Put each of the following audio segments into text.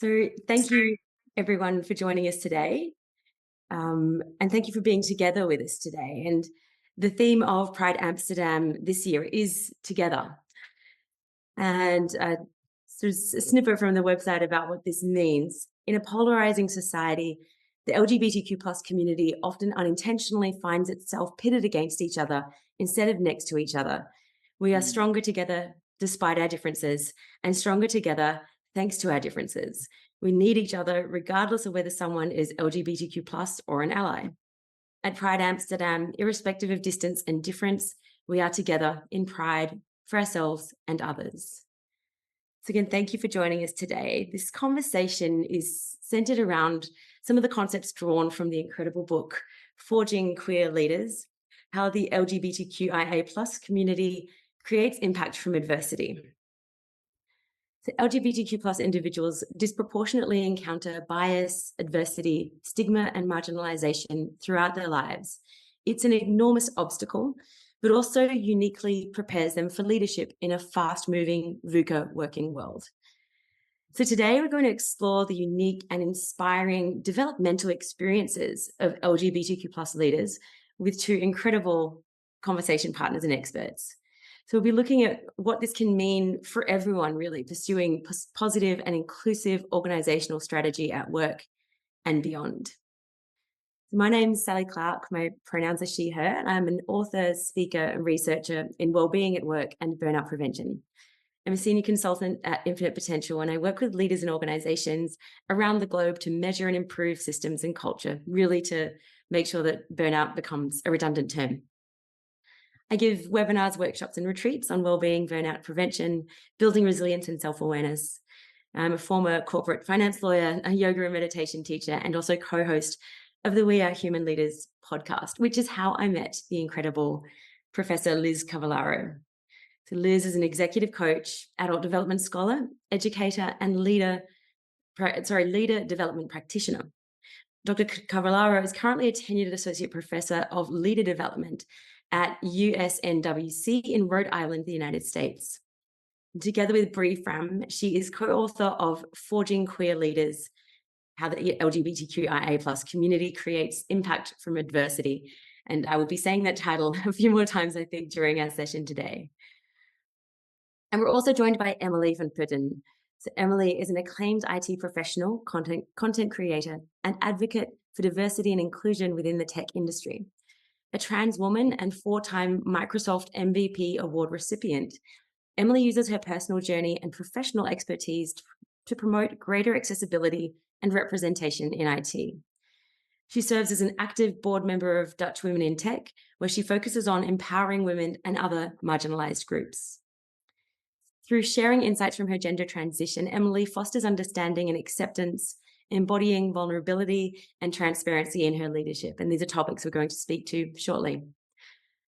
So thank you everyone for joining us today. And thank you for being together with us today. And the theme of Pride Amsterdam this year is together. And so a snippet from the website about what this means. In a polarizing society, the LGBTQ plus community often unintentionally finds itself pitted against each other instead of next to each other. We are stronger together despite our differences, and stronger together thanks to our differences. We need each other regardless of whether someone is LGBTQ plus or an ally. At Pride Amsterdam, irrespective of distance and difference, we are together in pride for ourselves and others. So again, thank you for joining us today. This conversation is centered around some of the concepts drawn from the incredible book, Forging Queer Leaders, How the LGBTQIA plus community creates impact from adversity. So LGBTQ plus individuals disproportionately encounter bias, adversity, stigma, and marginalization throughout their lives. It's an enormous obstacle, but also uniquely prepares them for leadership in a fast-moving VUCA working world. So today we're going to explore the unique and inspiring developmental experiences of LGBTQ plus leaders with two incredible conversation partners and experts. So we'll be looking at what this can mean for everyone really pursuing positive and inclusive organizational strategy at work and beyond. My name is Sally Clark. My pronouns are she, her, and I'm an author, speaker, and researcher in wellbeing at work and burnout prevention. I'm a senior consultant at Infinite Potential, and I work with leaders and organizations around the globe to measure and improve systems and culture, really to make sure that burnout becomes a redundant term. I give webinars, workshops, and retreats on wellbeing, burnout prevention, building resilience and self-awareness. I'm a former corporate finance lawyer, a yoga and meditation teacher, and also co-host of the We Are Human Leaders podcast, which is how I met the incredible Professor Liz Cavallaro. So Liz is an executive coach, adult development scholar, educator, and leader development practitioner. Dr. Cavallaro is currently a tenured associate professor of leader development at USNWC in Rhode Island, the United States. Together with Bree Fram, she is co-author of Forging Queer Leaders, How the LGBTQIA plus community creates impact from adversity. And I will be saying that title a few more times, I think, during our session today. And we're also joined by Emily van Putten. So Emily is an acclaimed IT professional, content creator, and advocate for diversity and inclusion within the tech industry. A trans woman and 4-time Microsoft MVP award recipient, Emily uses her personal journey and professional expertise to promote greater accessibility and representation in IT. She serves as an active board member of Dutch Women in Tech, where she focuses on empowering women and other marginalized groups. Through sharing insights from her gender transition, Emily fosters understanding and acceptance, embodying vulnerability and transparency in her leadership. And these are topics we're going to speak to shortly.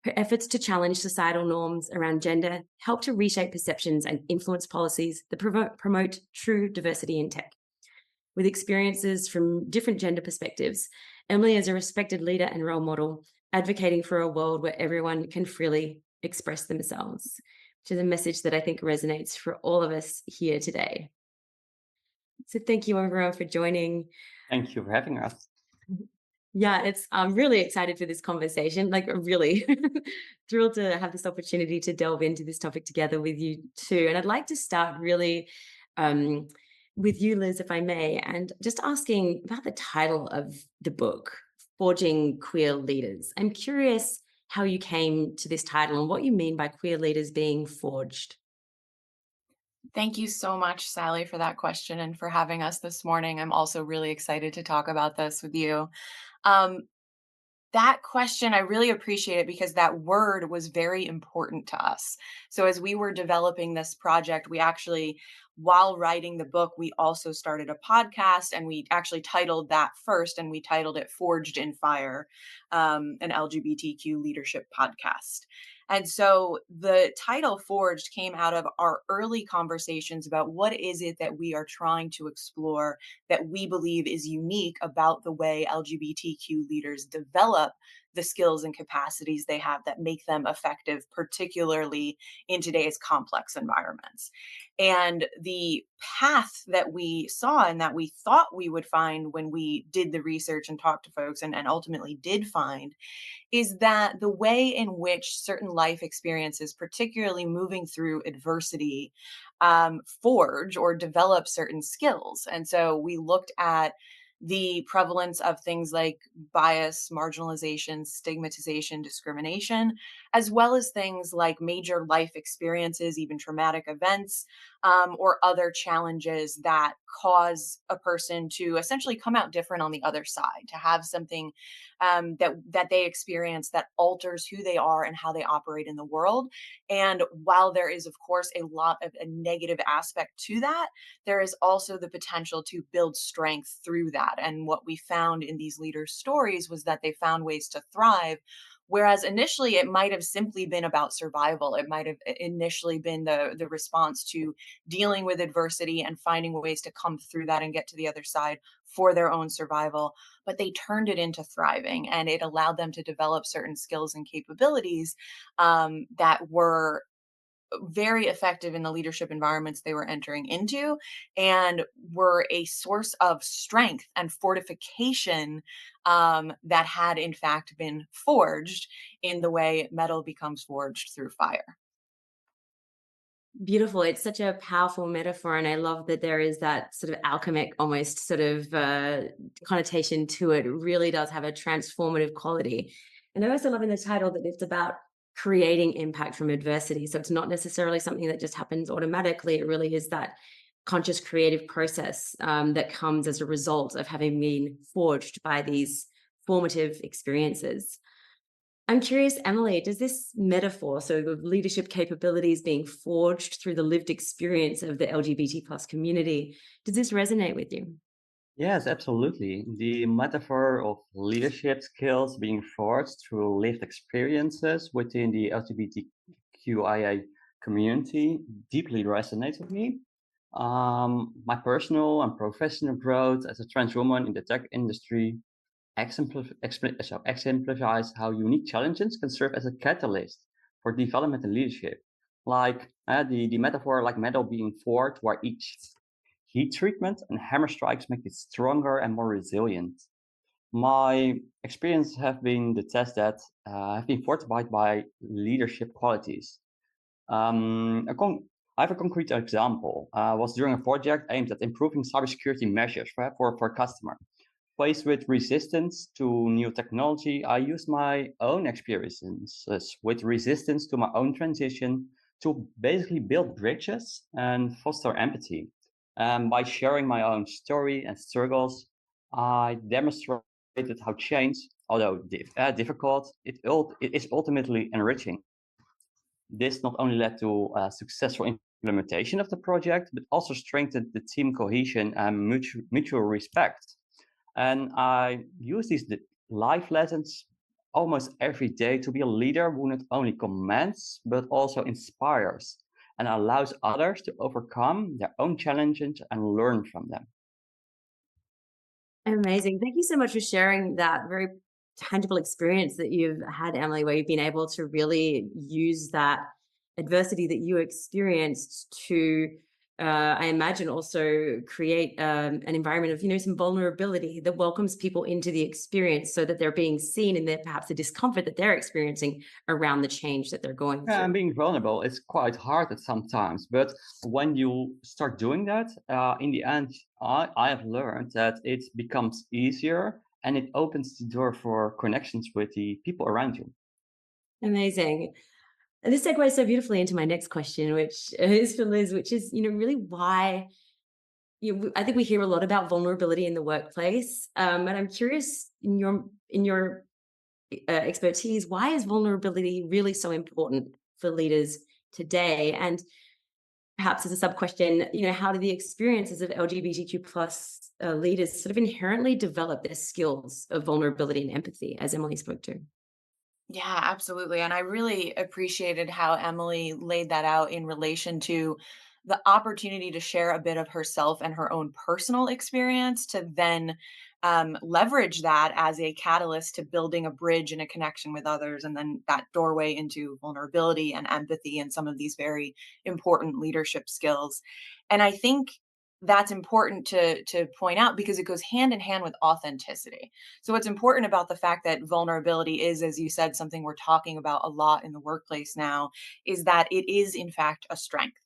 Her efforts to challenge societal norms around gender help to reshape perceptions and influence policies that promote true diversity in tech. With experiences from different gender perspectives, Emily is a respected leader and role model, advocating for a world where everyone can freely express themselves, which is a message that I think resonates for all of us here today. So thank you everyone for joining. Thank you for having us. Yeah, I'm really excited for this conversation, like really thrilled to have this opportunity to delve into this topic together with you too. And I'd like to start really with you, Liz, if I may, and just asking about the title of the book, Forging Queer Leaders. I'm curious how you came to this title and what you mean by queer leaders being forged. Thank you so much, Sally, for that question and for having us this morning. I'm also really excited to talk about this with you. That question, I really appreciate it because that word was very important to us. So as we were developing this project, we actually, while writing the book, we also started a podcast, and we actually titled that first, and we titled it Forged in Fire, an LGBTQ leadership podcast. And so the title Forged came out of our early conversations about what is it that we are trying to explore that we believe is unique about the way LGBTQ leaders develop the skills and capacities they have that make them effective, particularly in today's complex environments. And the path that we saw and that we thought we would find when we did the research and talked to folks and ultimately did find is that the way in which certain life experiences, particularly moving through adversity, forge or develop certain skills. And so we looked at the prevalence of things like bias, marginalization, stigmatization, discrimination, as well as things like major life experiences, even traumatic events, or other challenges that cause a person to essentially come out different on the other side, to have something that they experience that alters who they are and how they operate in the world. And while there is, of course, a lot of a negative aspect to that, there is also the potential to build strength through that. And what we found in these leaders' stories was that they found ways to thrive. Whereas initially it might have simply been about survival. It might have initially been the response to dealing with adversity and finding ways to come through that and get to the other side for their own survival. But they turned it into thriving, and it allowed them to develop certain skills and capabilities that were very effective in the leadership environments they were entering into, and were a source of strength and fortification that had in fact been forged in the way metal becomes forged through fire. Beautiful. It's such a powerful metaphor, and I love that there is that sort of alchemic, almost sort of connotation to it. It really does have a transformative quality. And I also love in the title that it's about creating impact from adversity. So it's not necessarily something that just happens automatically. It really is that conscious creative process that comes as a result of having been forged by these formative experiences. I'm curious, Emily, does this metaphor, so of leadership capabilities being forged through the lived experience of the LGBT plus community, does this resonate with you? Yes, absolutely. The metaphor of leadership skills being forged through lived experiences within the LGBTQIA community deeply resonates with me. My personal and professional growth as a trans woman in the tech industry exemplifies how unique challenges can serve as a catalyst for development and leadership. Like the metaphor, like metal being forged, where each heat treatment and hammer strikes make it stronger and more resilient. My experience have been the test that have been fortified by leadership qualities. Um, a con- I have a concrete example. Was during a project aimed at improving cybersecurity measures for a customer. Faced with resistance to new technology, I used my own experiences with resistance to my own transition to basically build bridges and foster empathy. By sharing my own story and struggles, I demonstrated how change, although difficult, it is ultimately enriching. This not only led to a successful implementation of the project, but also strengthened the team cohesion and mutual respect. And I use these life lessons almost every day to be a leader who not only commands, but also inspires and allows others to overcome their own challenges and learn from them. Amazing. Thank you so much for sharing that very tangible experience that you've had, Emily, where you've been able to really use that adversity that you experienced to, I imagine, also create an environment of, some vulnerability that welcomes people into the experience so that they're being seen in their perhaps the discomfort that they're experiencing around the change that they're going Yeah, and through. being vulnerable is quite hard at sometimes, but when you start doing that, in the end, I have learned that it becomes easier and it opens the door for connections with the people around you. Amazing. And this segues so beautifully into my next question, which is for Liz, which is, really why I think we hear a lot about vulnerability in the workplace, and I'm curious in your expertise, why is vulnerability really so important for leaders today? And perhaps as a sub question, how do the experiences of LGBTQ plus leaders sort of inherently develop their skills of vulnerability and empathy, as Emily spoke to? Yeah, absolutely. And I really appreciated how Emily laid that out in relation to the opportunity to share a bit of herself and her own personal experience to then leverage that as a catalyst to building a bridge and a connection with others, and then that doorway into vulnerability and empathy and some of these very important leadership skills. And I think that's important to point out because it goes hand in hand with authenticity. So what's important about the fact that vulnerability is, as you said, something we're talking about a lot in the workplace now, is that it is in fact a strength.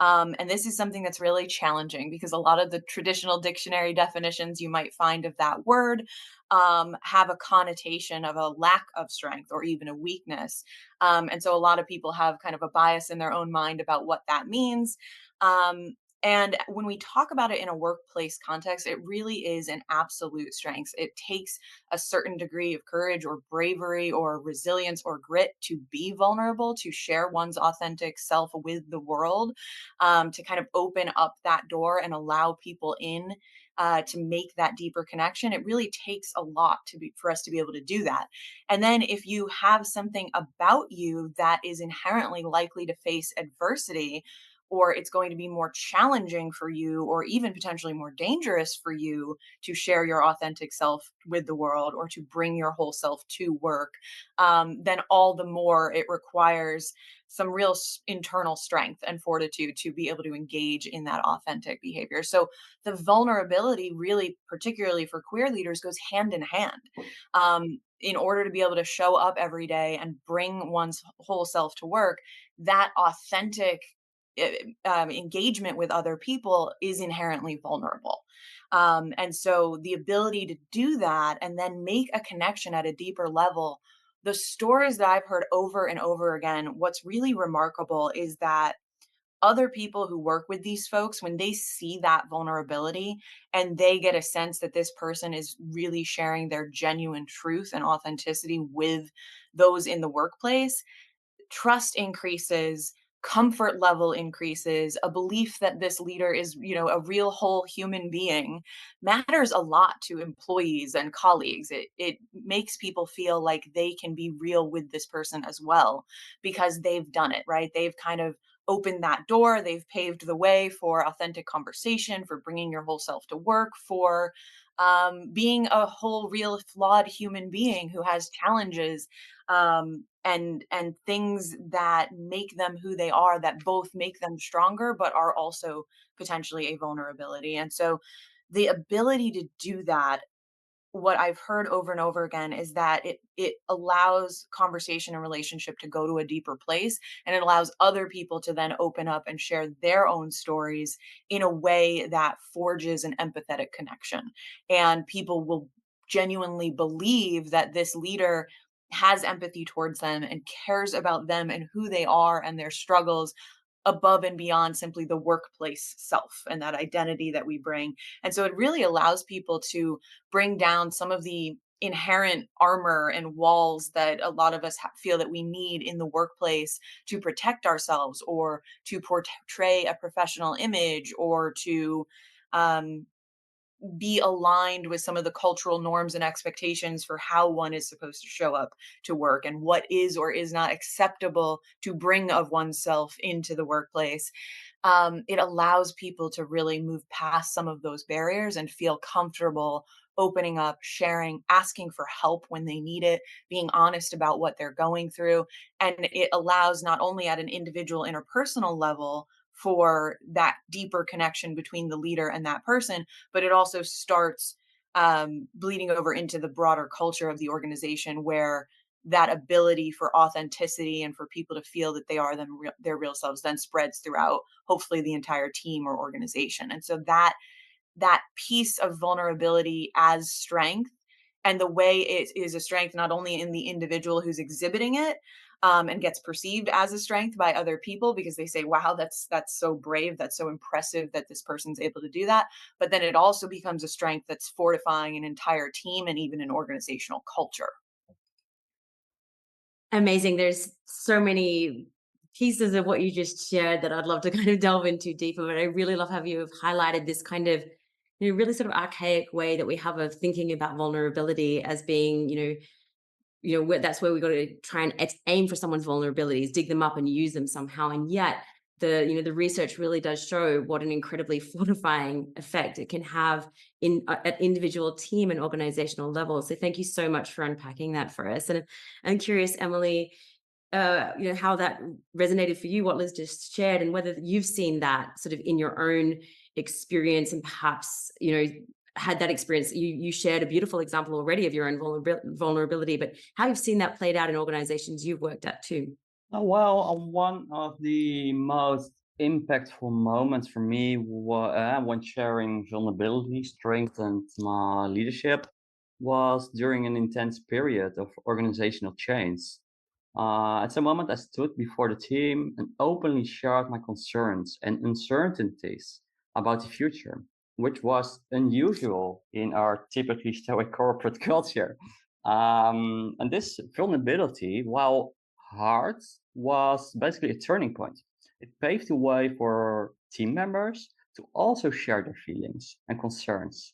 And this is something that's really challenging because a lot of the traditional dictionary definitions you might find of that word have a connotation of a lack of strength or even a weakness. And so a lot of people have kind of a bias in their own mind about what that means. Um, and when we talk about it in a workplace context, it really is an absolute strength. It takes a certain degree of courage or bravery or resilience or grit to be vulnerable, to share one's authentic self with the world, to kind of open up that door and allow people in, to make that deeper connection. It really takes a lot for us to be able to do that. And then if you have something about you that is inherently likely to face adversity, or it's going to be more challenging for you, or even potentially more dangerous for you to share your authentic self with the world or to bring your whole self to work, then all the more it requires some real internal strength and fortitude to be able to engage in that authentic behavior. So the vulnerability really, particularly for queer leaders, goes hand in hand. In order to be able to show up every day and bring one's whole self to work, that authentic engagement with other people is inherently vulnerable. And so the ability to do that and then make a connection at a deeper level, the stories that I've heard over and over again, what's really remarkable is that other people who work with these folks, when they see that vulnerability and they get a sense that this person is really sharing their genuine truth and authenticity with those in the workplace, trust increases, comfort level increases, a belief that this leader is, a real whole human being matters a lot to employees and colleagues. It makes people feel like they can be real with this person as well because they've done it, right? They've kind of opened that door, they've paved the way for authentic conversation, for bringing your whole self to work, for being a whole real flawed human being who has challenges, and things that make them who they are, that both make them stronger but are also potentially a vulnerability. And so the ability to do that, what I've heard over and over again is that it allows conversation and relationship to go to a deeper place, and it allows other people to then open up and share their own stories in a way that forges an empathetic connection. And people will genuinely believe that this leader has empathy towards them and cares about them and who they are and their struggles above and beyond simply the workplace self and that identity that we bring. And so it really allows people to bring down some of the inherent armor and walls that a lot of us feel that we need in the workplace to protect ourselves or to portray a professional image or to um, be aligned with some of the cultural norms and expectations for how one is supposed to show up to work and what is or is not acceptable to bring of oneself into the workplace. It allows people to really move past some of those barriers and feel comfortable opening up, sharing, asking for help when they need it, being honest about what they're going through. And it allows not only at an individual interpersonal level for that deeper connection between the leader and that person, but it also starts bleeding over into the broader culture of the organization where that ability for authenticity and for people to feel that they are their real selves then spreads throughout hopefully the entire team or organization. And so that piece of vulnerability as strength, and the way it is a strength not only in the individual who's exhibiting it, and gets perceived as a strength by other people because they say, wow, that's so brave, that's so impressive that this person's able to do that, but then it also becomes a strength that's fortifying an entire team and even an organizational culture. Amazing. There's so many pieces of what you just shared that I'd love to kind of delve into deeper, but I really love how you've highlighted this kind of, really sort of archaic way that we have of thinking about vulnerability as being, that's where we got to try and aim for someone's vulnerabilities, dig them up and use them somehow. And yet the research really does show what an incredibly fortifying effect it can have at individual, team, and organizational levels. So thank you so much for unpacking that for us. And I'm curious, Emily, how that resonated for you, what Liz just shared, and whether you've seen that sort of in your own experience, and perhaps, had that experience. You shared a beautiful example already of your own vulnerability, but how you've seen that played out in organizations you've worked at too. Well, one of the most impactful moments for me when sharing vulnerability strengthened my leadership was during an intense period of organizational change. At some moment, I stood before the team and openly shared my concerns and uncertainties about the future, which was unusual in our typically stoic corporate culture. And this vulnerability, while hard, was basically a turning point. It paved the way for team members to also share their feelings and concerns.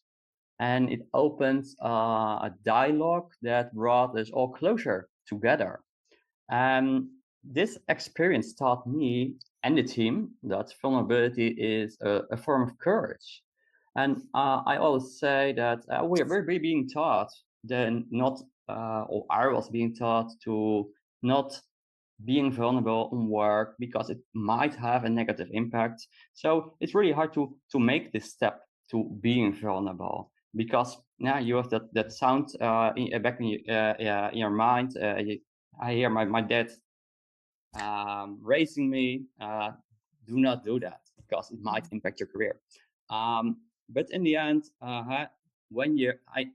And it opened a dialogue that brought us all closer together. And this experience taught me and the team that vulnerability is a form of courage. And I always say that we're being taught then not, or I was being taught to not being vulnerable in work because it might have a negative impact. So it's really hard to make this step to being vulnerable because now you have that sound back in your mind. I hear my dad raising me. Do not do that because it might impact your career. But in the end, when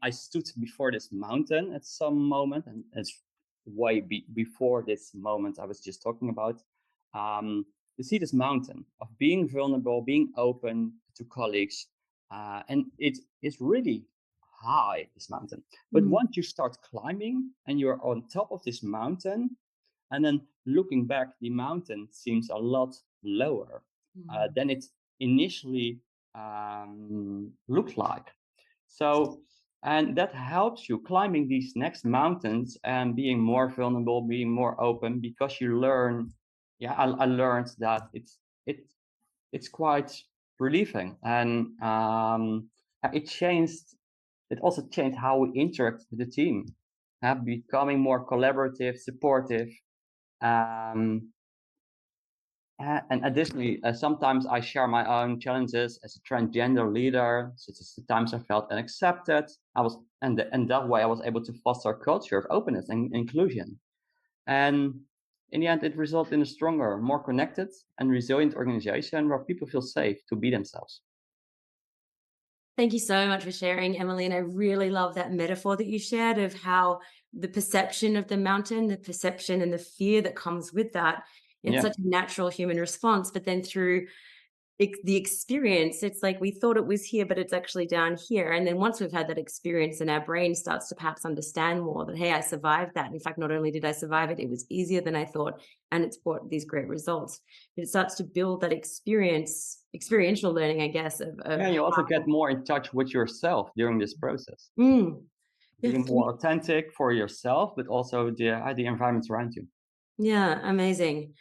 I stood before this mountain at some moment, and it's way before this moment I was just talking about, you see this mountain of being vulnerable, being open to colleagues, and it is really high, this mountain. But once you start climbing and you're on top of this mountain, and then looking back, the mountain seems a lot lower than it initially looked like. So, and that helps you climbing these next mountains and being more vulnerable, being more open, because you learn. Yeah, I learned that it's quite relieving, and it changed. It also changed how we interact with the team, becoming more collaborative, supportive. And additionally, sometimes I share my own challenges as a transgender leader, such as the times I felt unaccepted. And that way I was able to foster a culture of openness and inclusion. And in the end, it resulted in a stronger, more connected and resilient organization where people feel safe to be themselves. Thank you so much for sharing, Emily. And I really love that metaphor that you shared of how the perception of the mountain, the perception and the fear that comes with that, it's such a natural human response. But then through the experience, it's like we thought it was here, but it's actually down here. And then once we've had that experience, and our brain starts to perhaps understand more that, hey, I survived that. In fact, not only did I survive it, it was easier than I thought, and it's brought these great results. It starts to build that experiential learning, I guess. You also get more in touch with yourself during this process. Being more authentic for yourself, but also the environment around you. Yeah, amazing.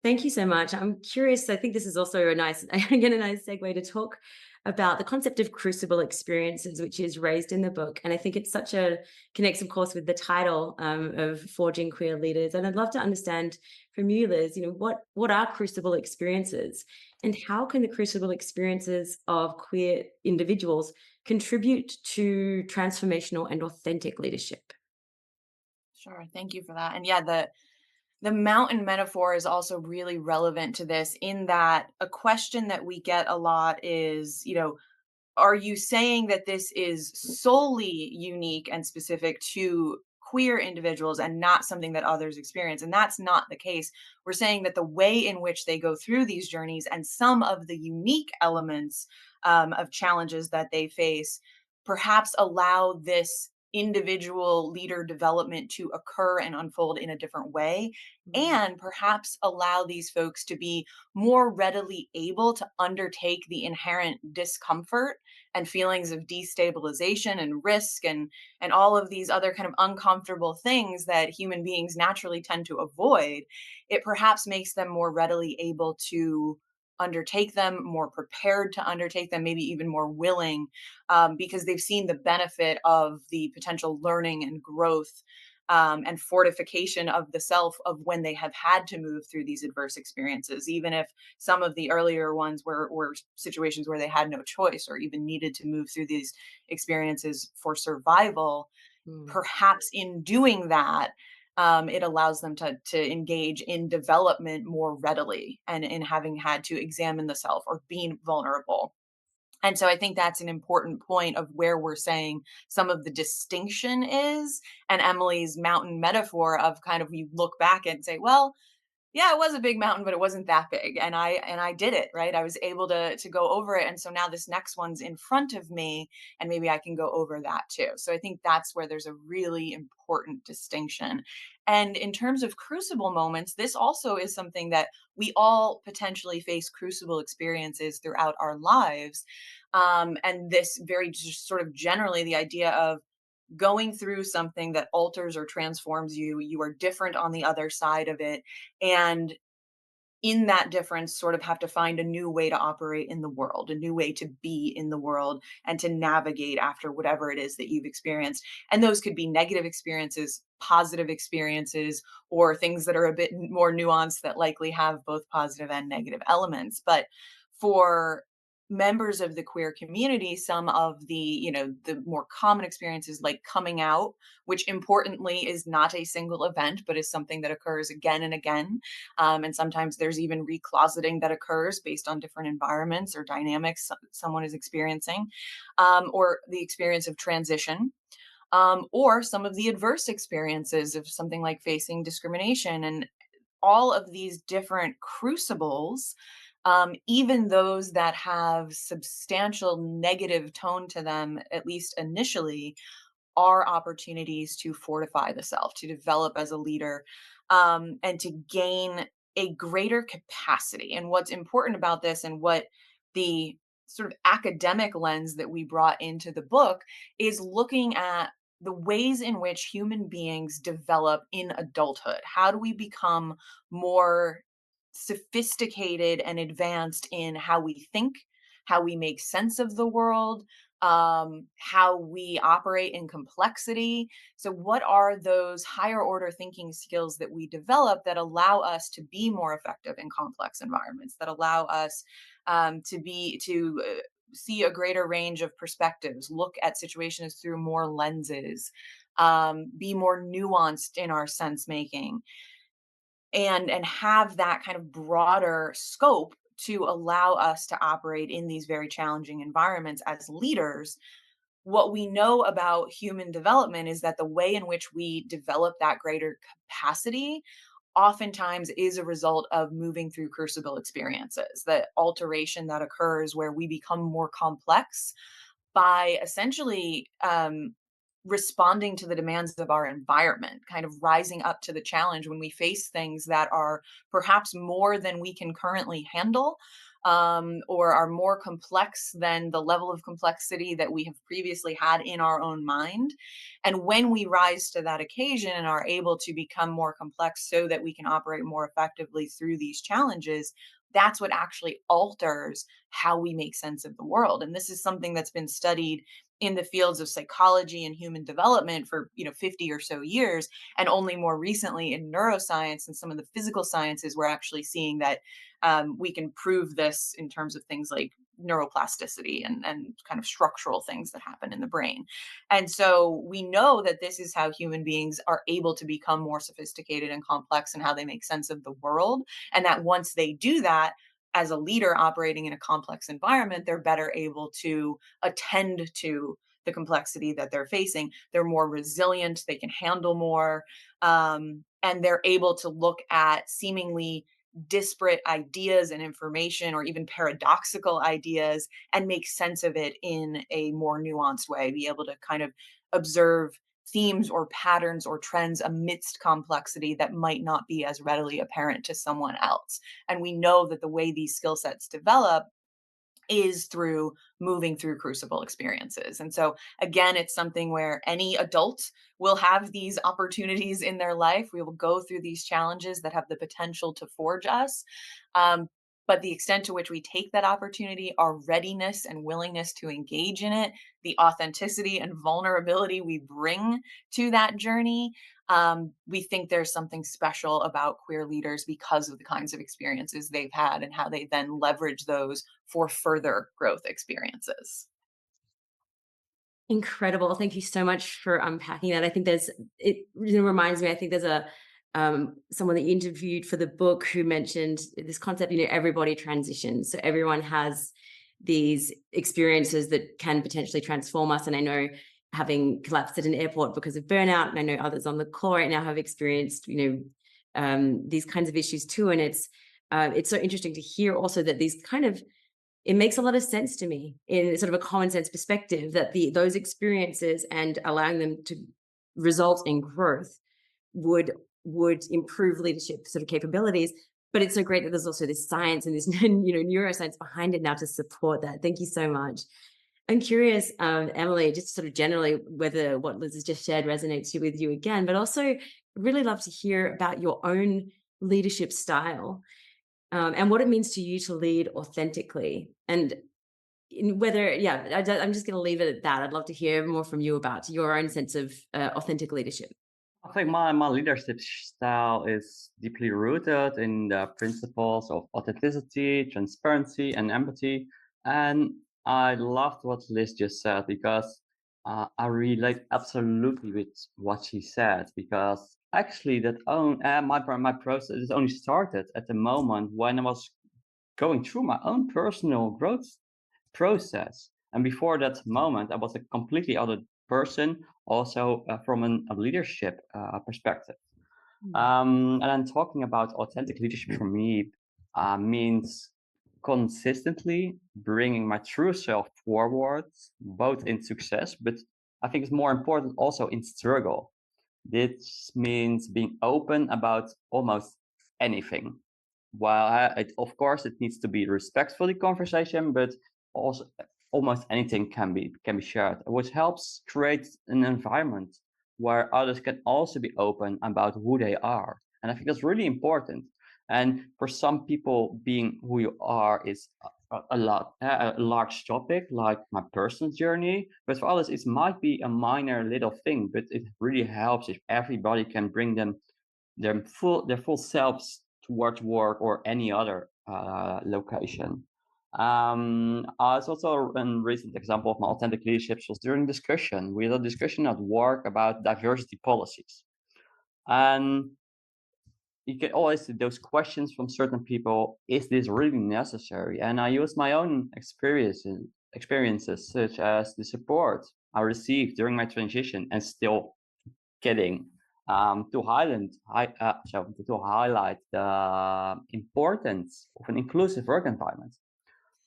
Thank you so much. I'm curious. I think this is also a nice segue to talk about the concept of crucible experiences, which is raised in the book. And I think it's connects, of course, with the title of Forging Queer Leaders. And I'd love to understand from you, Liz, what are crucible experiences, and how can the crucible experiences of queer individuals contribute to transformational and authentic leadership? Sure. Thank you for that. And yeah, the mountain metaphor is also really relevant to this, in that a question that we get a lot is, are you saying that this is solely unique and specific to queer individuals and not something that others experience? And that's not the case. We're saying that the way in which they go through these journeys and some of the unique elements of challenges that they face perhaps allow this individual leader development to occur and unfold in a different way, and perhaps allow these folks to be more readily able to undertake the inherent discomfort and feelings of destabilization and risk and all of these other kind of uncomfortable things that human beings naturally tend to avoid. It perhaps makes them more readily able to undertake them, more prepared to undertake them, maybe even more willing, because they've seen the benefit of the potential learning and growth, and fortification of the self of when they have had to move through these adverse experiences, even if some of the earlier ones were situations where they had no choice or even needed to move through these experiences for survival. Mm. Perhaps in doing that, it allows them to engage in development more readily and in having had to examine the self or being vulnerable. And so I think that's an important point of where we're saying some of the distinction is. And Emily's mountain metaphor of kind of, you look back and say, well, yeah, it was a big mountain, but it wasn't that big. And I did it, right? I was able to go over it. And so now this next one's in front of me, and maybe I can go over that too. So I think that's where there's a really important distinction. And in terms of crucible moments, this also is something that we all potentially face crucible experiences throughout our lives. And this very just sort of generally the idea of going through something that alters or transforms you. You are different on the other side of it. And in that difference, sort of have to find a new way to operate in the world, a new way to be in the world, and to navigate after whatever it is that you've experienced. And those could be negative experiences, positive experiences, or things that are a bit more nuanced that likely have both positive and negative elements. But for members of the queer community, some of the more common experiences like coming out, which importantly is not a single event but is something that occurs again and again, and sometimes there's even recloseting that occurs based on different environments or dynamics someone is experiencing, or the experience of transition, or some of the adverse experiences of something like facing discrimination. And all of these different crucibles, even those that have substantial negative tone to them, at least initially, are opportunities to fortify the self, to develop as a leader, and to gain a greater capacity. And what's important about this, and what the sort of academic lens that we brought into the book, is looking at the ways in which human beings develop in adulthood. How do we become more sophisticated and advanced in how we think, how we make sense of the world, how we operate in complexity? So, what are those higher order thinking skills that we develop that allow us to be more effective in complex environments, that allow us, to see a greater range of perspectives, look at situations through more lenses, be more nuanced in our sense making, and have that kind of broader scope to allow us to operate in these very challenging environments as leaders? What we know about human development is that the way in which we develop that greater capacity oftentimes is a result of moving through crucible experiences, the alteration that occurs where we become more complex by essentially, responding to the demands of our environment, kind of rising up to the challenge when we face things that are perhaps more than we can currently handle, or are more complex than the level of complexity that we have previously had in our own mind. And when we rise to that occasion and are able to become more complex so that we can operate more effectively through these challenges, that's what actually alters how we make sense of the world. And this is something that's been studied in the fields of psychology and human development for 50 or so years, and only more recently in neuroscience and some of the physical sciences we're actually seeing that, we can prove this in terms of things like neuroplasticity and kind of structural things that happen in the brain. And so we know that this is how human beings are able to become more sophisticated and complex and how they make sense of the world. And that once they do that, as a leader operating in a complex environment, they're better able to attend to the complexity that they're facing. They're more resilient, they can handle more, and they're able to look at seemingly disparate ideas and information, or even paradoxical ideas, and make sense of it in a more nuanced way, be able to kind of observe themes or patterns or trends amidst complexity that might not be as readily apparent to someone else. And we know that the way these skill sets develop is through moving through crucible experiences. And so, again, it's something where any adult will have these opportunities in their life. We will go through these challenges that have the potential to forge us. Um, but the extent to which we take that opportunity, our readiness and willingness to engage in it, the authenticity and vulnerability we bring to that journey, we think there's something special about queer leaders because of the kinds of experiences they've had and how they then leverage those for further growth experiences. Incredible. Thank you so much for unpacking that. I think it really reminds me, I think there's someone that you interviewed for the book who mentioned this concept, everybody transitions. So everyone has these experiences that can potentially transform us. And I know, having collapsed at an airport because of burnout, and I know others on the call right now have experienced, these kinds of issues too. And it's so interesting to hear also that it makes a lot of sense to me in sort of a common sense perspective that those experiences and allowing them to result in growth would improve leadership sort of capabilities. But it's so great that there's also this science and this neuroscience behind it now to support that. Thank you so much. I'm curious, Emily, just sort of generally whether what Liz has just shared resonates with you again, but also really love to hear about your own leadership style. And what it means to you to lead authentically, and whether, I'm just going to leave it at that. I'd love to hear more from you about your own sense of authentic leadership. I think my leadership style is deeply rooted in the principles of authenticity, transparency, and empathy. And I loved what Liz just said because I relate absolutely with what she said. Because actually, my process is only started at the moment when I was going through my own personal growth process. And before that moment, I was a completely other person, also from a leadership perspective. And then talking about authentic leadership for me means consistently bringing my true self forward, both in success, but I think it's more important also in struggle. This means being open about almost anything. While of course it needs to be respectfully conversation, but also almost anything can be shared, which helps create an environment where others can also be open about who they are. And I think that's really important. And for some people, being who you are is a large topic, like my personal journey. But for others, it might be a minor little thing. But it really helps if everybody can bring their full selves towards work or any other location. It's also a recent example of my authentic leadership was during discussion. We had a discussion at work about diversity policies. And you get always those questions from certain people, is this really necessary? And I use my own experiences such as the support I received during my transition and still getting to highlight the importance of an inclusive work environment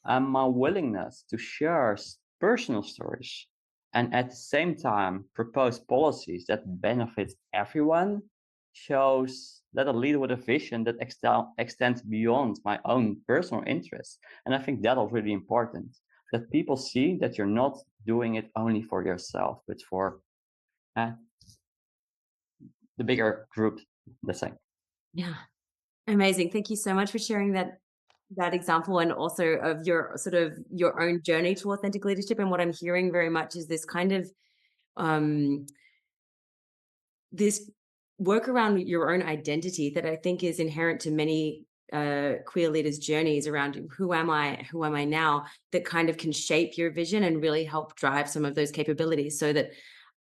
and my willingness to share personal stories and at the same time propose policies that benefit everyone shows that a leader with a vision that extends beyond my own personal interests. And I think that is really important, that people see that you're not doing it only for yourself, but for the bigger group, the same. Yeah, amazing. Thank you so much for sharing that example, and also of your sort of your own journey to authentic leadership. And what I'm hearing very much is this kind of this work around your own identity that I think is inherent to many queer leaders' journeys around who am I now, that kind of can shape your vision and really help drive some of those capabilities so that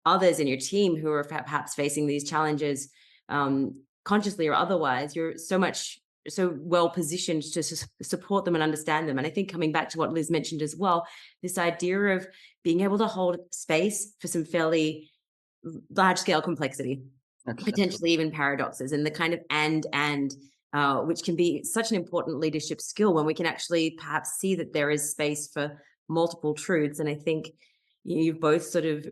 others in your team who are perhaps facing these challenges, consciously or otherwise, you're so well positioned to support them and understand them. And I think coming back to what Liz mentioned as well, this idea of being able to hold space for some fairly large scale complexity, potentially even paradoxes, and the kind of and which can be such an important leadership skill when we can actually perhaps see that there is space for multiple truths. And I think you've both sort of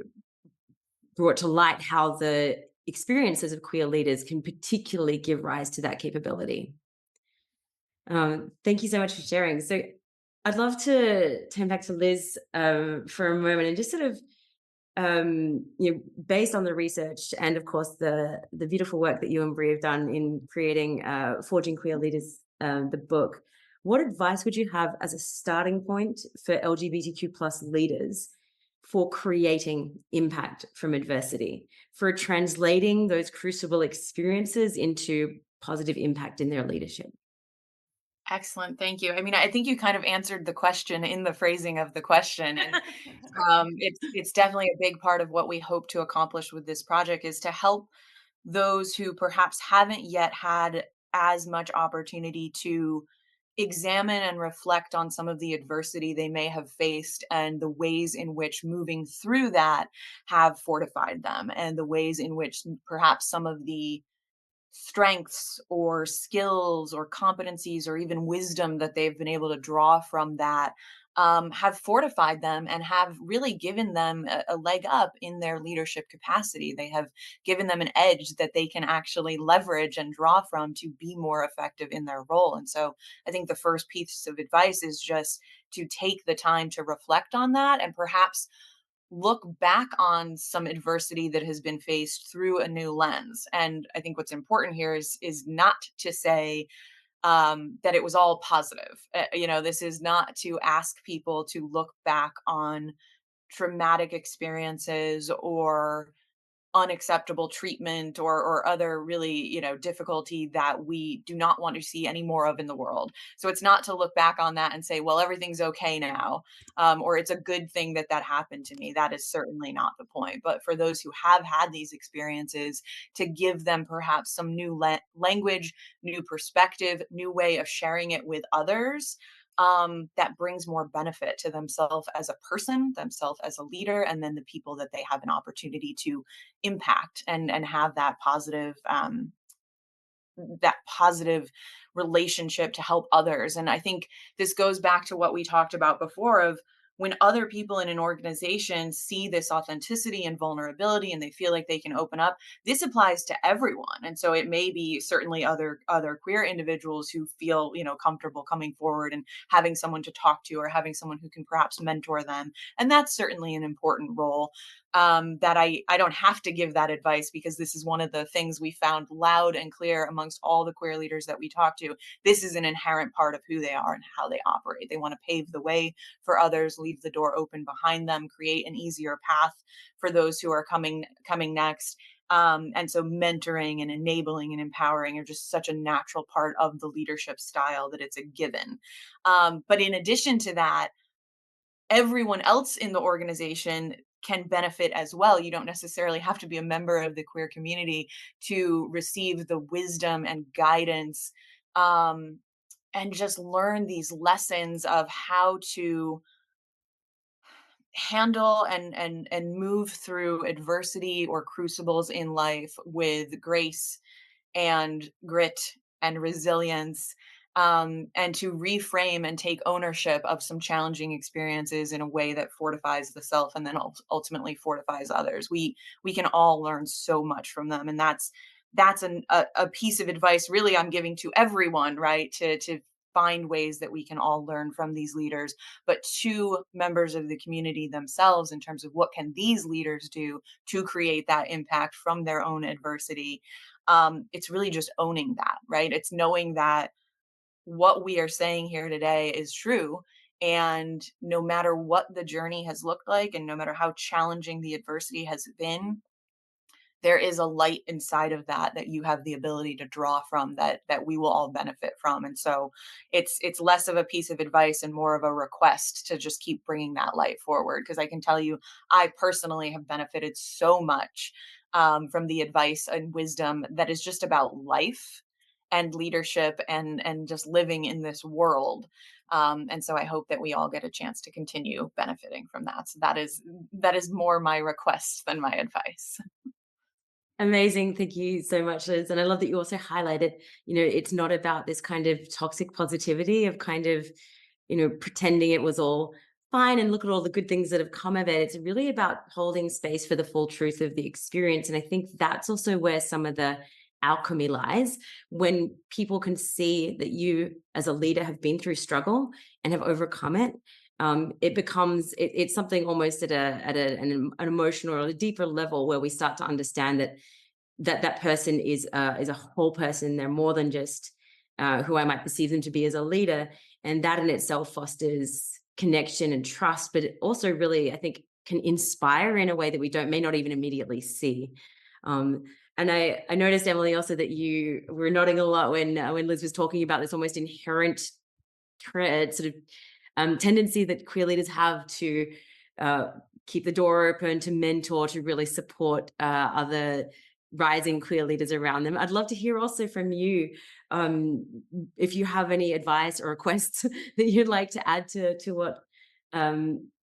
brought to light how the experiences of queer leaders can particularly give rise to that capability. Thank you so much for sharing. So I'd love to turn back to Liz for a moment and just sort of, based on the research and of course the beautiful work that you and Brie have done in creating Forging Queer Leaders, the book, what advice would you have as a starting point for LGBTQ plus leaders for creating impact from adversity, for translating those crucible experiences into positive impact in their leadership? Excellent. Thank you. I mean, I think you kind of answered the question in the phrasing of the question. And it's definitely a big part of what we hope to accomplish with this project is to help those who perhaps haven't yet had as much opportunity to examine and reflect on some of the adversity they may have faced and the ways in which moving through that have fortified them, and the ways in which perhaps some of the strengths or skills or competencies or even wisdom that they've been able to draw from that have fortified them and have really given them a leg up in their leadership capacity. They have given them an edge that they can actually leverage and draw from to be more effective in their role. And so I think the first piece of advice is just to take the time to reflect on that and perhaps look back on some adversity that has been faced through a new lens. And I think what's important here is not to say that it was all positive. This is not to ask people to look back on traumatic experiences or unacceptable treatment or other really difficulty that we do not want to see any more of in the world. So it's not to look back on that and say, well, everything's okay now, or it's a good thing that that happened to me. That is certainly not the point. But for those who have had these experiences, to give them perhaps some new language, new perspective, new way of sharing it with others, that brings more benefit to themselves as a person, themselves as a leader, and then the people that they have an opportunity to impact and have that positive relationship to help others. And I think this goes back to what we talked about before of when other people in an organization see this authenticity and vulnerability and they feel like they can open up, this applies to everyone. And so it may be certainly other queer individuals who feel, comfortable coming forward and having someone to talk to or having someone who can perhaps mentor them. And that's certainly an important role. That I don't have to give that advice because this is one of the things we found loud and clear amongst all the queer leaders that we talk to. This is an inherent part of who they are and how they operate. They want to pave the way for others, leave the door open behind them, create an easier path for those who are coming next. And so mentoring and enabling and empowering are just such a natural part of the leadership style that it's a given. But in addition to that, everyone else in the organization can benefit as well. You don't necessarily have to be a member of the queer community to receive the wisdom and guidance, and just learn these lessons of how to handle and move through adversity or crucibles in life with grace and grit and resilience, and to reframe and take ownership of some challenging experiences in a way that fortifies the self and then ultimately fortifies others. We can all learn so much from them, and that's a piece of advice really I'm giving to everyone, right? To find ways that we can all learn from these leaders, but to members of the community themselves in terms of what can these leaders do to create that impact from their own adversity. It's really just owning that, right? It's knowing that what we are saying here today is true. And no matter what the journey has looked like, and no matter how challenging the adversity has been, there is a light inside of that you have the ability to draw from, that we will all benefit from. And so it's less of a piece of advice and more of a request to just keep bringing that light forward, because I can tell you I personally have benefited so much from the advice and wisdom that is just about life and leadership and just living in this world. And so I hope that we all get a chance to continue benefiting from that. So that is more my request than my advice. Amazing. Thank you so much, Liz. And I love that you also highlighted, it's not about this kind of toxic positivity of kind of, pretending it was all fine and look at all the good things that have come of it. It's really about holding space for the full truth of the experience. And I think that's also where some of the alchemy lies, when people can see that you as a leader have been through struggle and have overcome it. It becomes it's something almost at an emotional or a deeper level, where we start to understand that person is a whole person. They're more than just who I might perceive them to be as a leader, and that in itself fosters connection and trust. But it also really, I think, can inspire in a way that we don't may not even immediately see. Um, and I noticed, Emily, also that you were nodding a lot when Liz was talking about this almost inherent sort of tendency that queer leaders have to uh, keep the door open, to mentor, to really support other rising queer leaders around them. I'd love to hear also from you, um, if you have any advice or requests that you'd like to add to what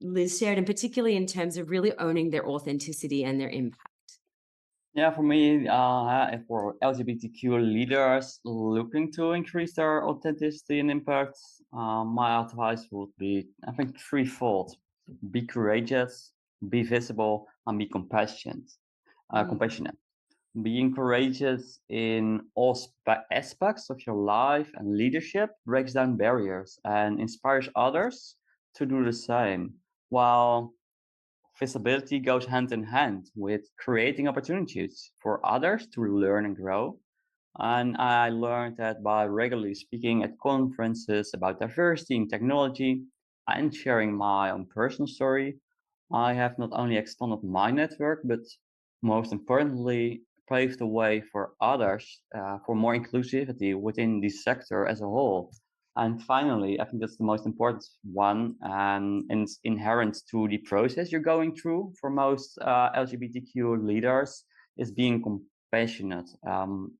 Liz shared, and particularly in terms of really owning their authenticity and their impact. Yeah, for me, for LGBTQ leaders looking to increase their authenticity and impact, my advice would be, I think, threefold: be courageous, be visible, and be compassionate. Compassionate. Being courageous in all aspects of your life and leadership breaks down barriers and inspires others to do the same, while visibility goes hand in hand with creating opportunities for others to learn and grow. And I learned that by regularly speaking at conferences about diversity in technology and sharing my own personal story, I have not only expanded my network, but most importantly, paved the way for others for more inclusivity within the sector as a whole. And finally, I think that's the most important one, and it's inherent to the process you're going through for most LGBTQ leaders, is being compassionate.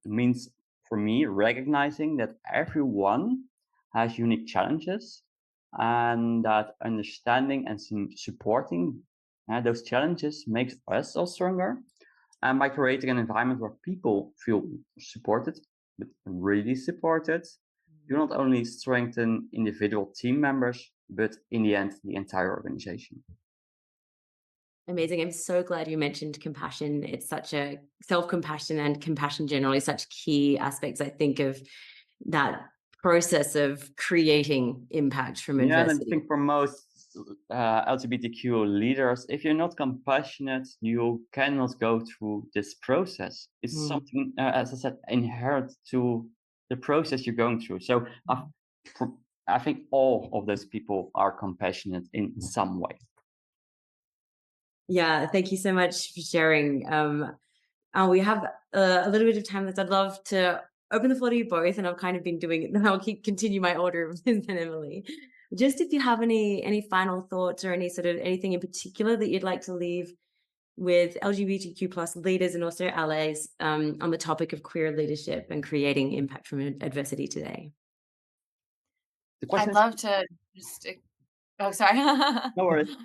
Means for me recognizing that everyone has unique challenges, and that understanding and supporting those challenges makes us all stronger. And by creating an environment where people feel supported, but really supported, you not only strengthen individual team members, but in the end, the entire organization. Amazing. I'm so glad you mentioned compassion. It's such a self-compassion and compassion generally, such key aspects, I think, of that process of creating impact from Yeah, and I adversity. think for most LGBTQ leaders, if you're not compassionate, you cannot go through this process. It's Mm. something, as I said, inherent to the process you're going through. So I think all of those people are compassionate in some way. Yeah, thank you so much for sharing. We have a little bit of time left. I'd love to open the floor to you both, and I've kind of been doing it. I'll continue my order of Liz and Emily. Just if you have any final thoughts or any sort of anything in particular that you'd like to leave with LGBTQ plus leaders and also allies on the topic of queer leadership and creating impact from adversity today. The question I'd is, love to just, oh, sorry. no worries.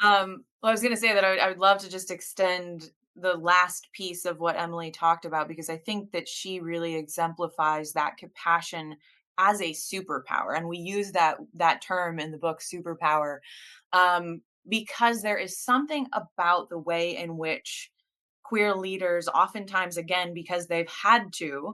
Well, I was going to say that I would love to just extend the last piece of what Emily talked about, because I think that she really exemplifies that compassion as a superpower, and we use that term in the book, superpower, because there is something about the way in which queer leaders, oftentimes, again, because they've had to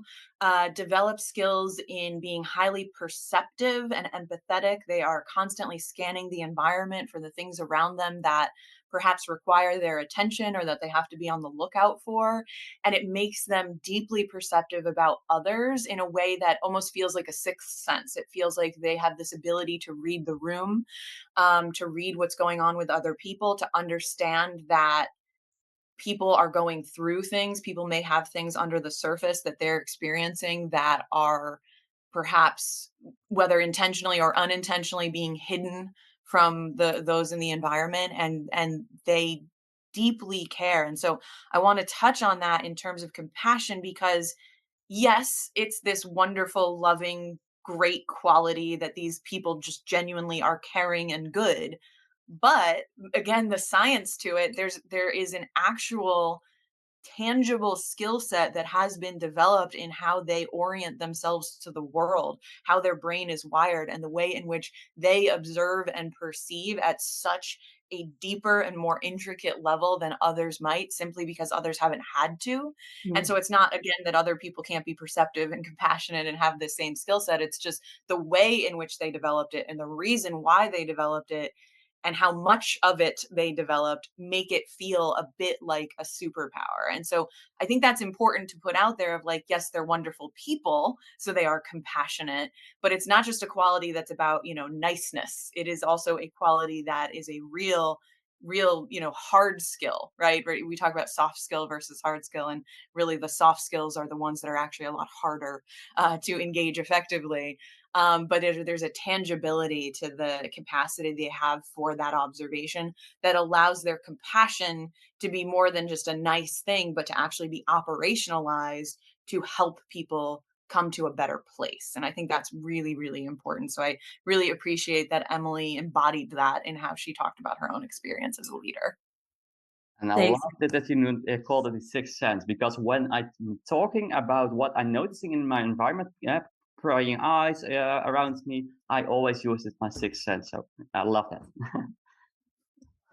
develop skills in being highly perceptive and empathetic. They are constantly scanning the environment for the things around them that perhaps require their attention or that they have to be on the lookout for. And it makes them deeply perceptive about others in a way that almost feels like a sixth sense. It feels like they have this ability to read the room, to read what's going on with other people, to understand that people are going through things. People may have things under the surface that they're experiencing that are perhaps, whether intentionally or unintentionally, being hidden from those in the environment, and they deeply care. And so I want to touch on that in terms of compassion, because yes, it's this wonderful, loving, great quality that these people just genuinely are caring and good. But again, the science to it, there is an actual tangible skill set that has been developed in how they orient themselves to the world, how their brain is wired, and the way in which they observe and perceive at such a deeper and more intricate level than others might, simply because others haven't had to. And so it's not, again, that other people can't be perceptive and compassionate and have the same skill set. It's just the way in which they developed it and the reason why they developed it and how much of it they developed make it feel a bit like a superpower. And so I think that's important to put out there of like, yes, they're wonderful people, so they are compassionate, but it's not just a quality that's about, niceness. It is also a quality that is a real, hard skill, right? We talk about soft skill versus hard skill, and really the soft skills are the ones that are actually a lot harder to engage effectively. But there's a tangibility to the capacity they have for that observation that allows their compassion to be more than just a nice thing, but to actually be operationalized to help people come to a better place. And I think that's really, really important. So I really appreciate that Emily embodied that in how she talked about her own experience as a leader. And I Thanks. love that you called it the sixth sense, because when I'm talking about what I'm noticing in my environment, prying eyes around me, I always use it my sixth sense. So I love that.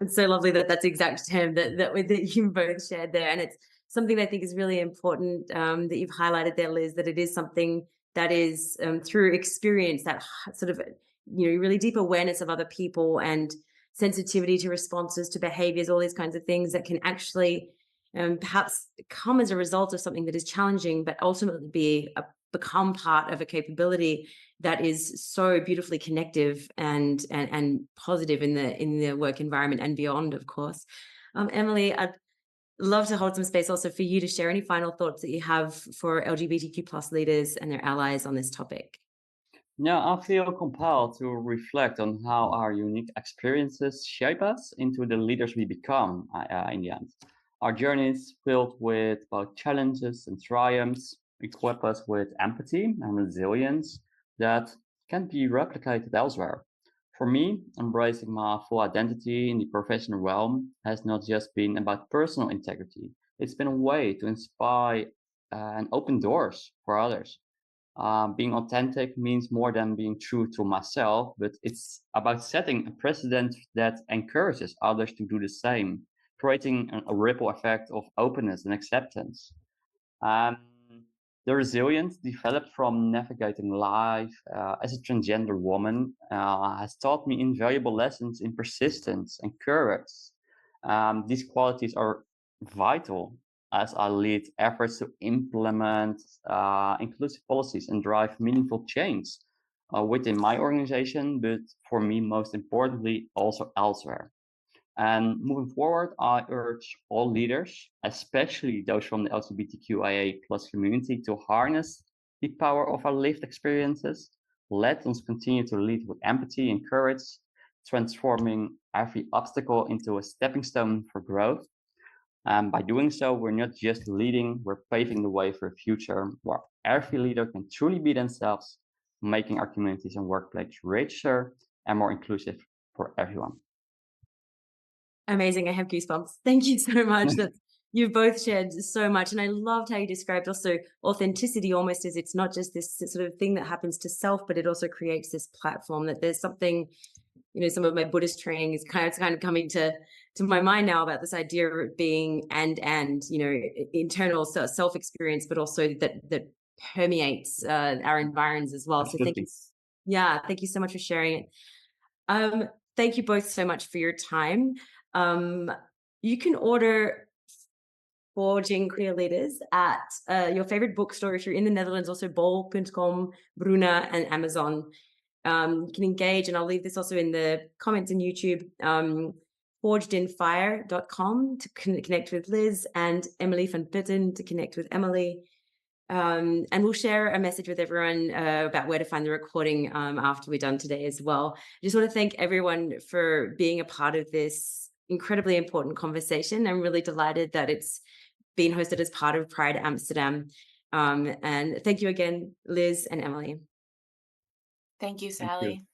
It's so lovely that that's the exact term that you both shared there. And it's something that I think is really important that you've highlighted there, Liz, that it is something that is through experience, that sort of, really deep awareness of other people and sensitivity to responses, to behaviors, all these kinds of things that can actually perhaps come as a result of something that is challenging, but ultimately become part of a capability that is so beautifully connective and positive in the work environment and beyond, of course. Emily, I'd love to hold some space also for you to share any final thoughts that you have for LGBTQ plus leaders and their allies on this topic. Yeah, I feel compelled to reflect on how our unique experiences shape us into the leaders we become in the end. Our journeys filled with both challenges and triumphs equip us with empathy and resilience that can be replicated elsewhere. For me, embracing my full identity in the professional realm has not just been about personal integrity, it's been a way to inspire and open doors for others. Being authentic means more than being true to myself, but it's about setting a precedent that encourages others to do the same, creating a ripple effect of openness and acceptance. Um, the resilience developed from navigating life as a transgender woman has taught me invaluable lessons in persistence and courage. These qualities are vital as I lead efforts to implement inclusive policies and drive meaningful change within my organization, but for me, most importantly, also elsewhere. And moving forward, I urge all leaders, especially those from the LGBTQIA plus community, to harness the power of our lived experiences. Let us continue to lead with empathy and courage, transforming every obstacle into a stepping stone for growth. And by doing so, we're not just leading, we're paving the way for a future where every leader can truly be themselves, making our communities and workplace richer and more inclusive for everyone. Amazing. I have goosebumps. Thank you so much. That you've both shared so much. And I loved how you described also authenticity almost as it's not just this sort of thing that happens to self, but it also creates this platform that there's something, some of my Buddhist training is kind of coming to my mind now about this idea of it being and internal self experience, but also that permeates our environs as well. Absolutely. So thank you so much for sharing it. Thank you both so much for your time. You can order Forging Queer Leaders at your favorite bookstore if you're in the Netherlands, also bol.com, Bruna, and Amazon. You can engage, and I'll leave this also in the comments in YouTube, forgedinfire.com to connect with Liz, and Emily van Putten to connect with Emily. And we'll share a message with everyone about where to find the recording after we're done today as well. I just want to thank everyone for being a part of this incredibly important conversation. I'm really delighted that it's been hosted as part of Pride Amsterdam. And thank you again, Liz and Emily. Thank you, Sally. Thank you.